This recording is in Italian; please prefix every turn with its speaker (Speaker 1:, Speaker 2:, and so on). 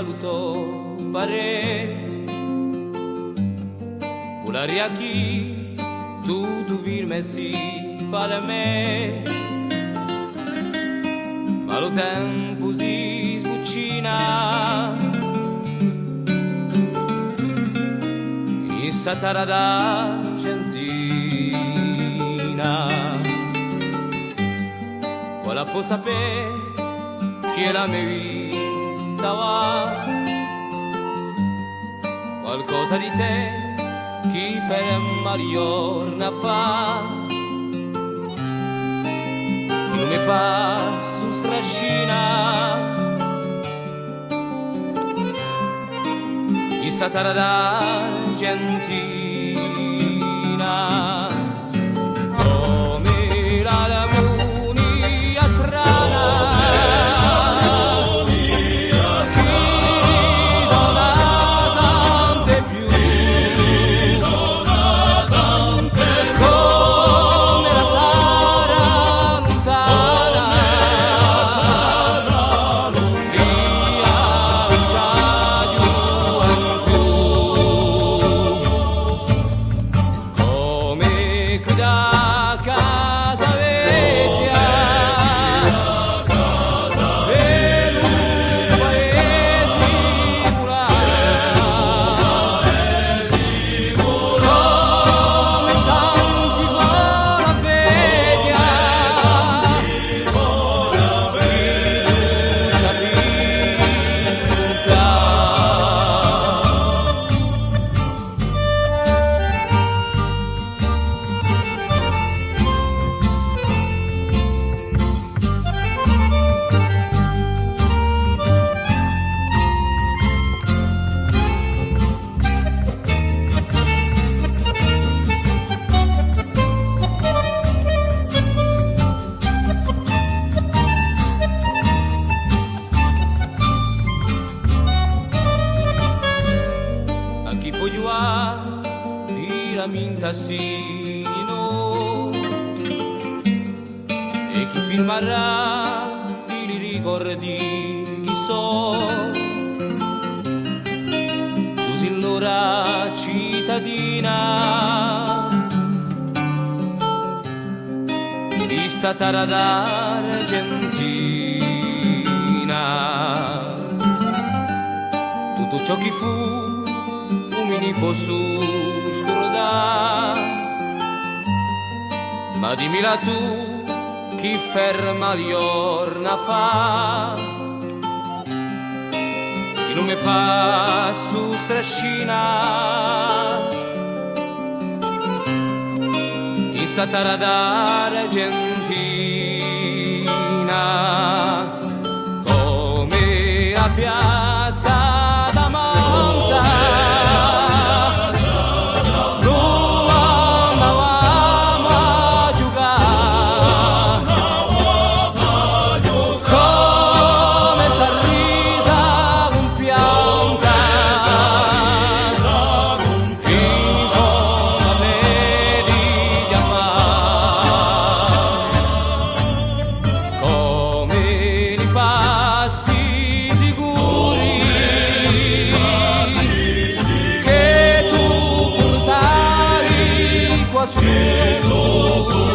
Speaker 1: luto pare Pularia chi tu virme si para me ma lo tempo si sbuccina in satara d'Argentina quale può sapere che la mia vita va qualcosa di te chi ferma gli giorni fa che non mi passo strascina in satara d'Argentina come la lamunia strana Assassino e chi filmerà li ricordi chi so Giusi l'ora cittadina di sta terra d'Argentina tutto ciò che fu un mini po' su ma dimmila tu chi ferma gli giorni fa che non mi passo strascina in satara d'Argentina come a piazza da Monta
Speaker 2: Quassù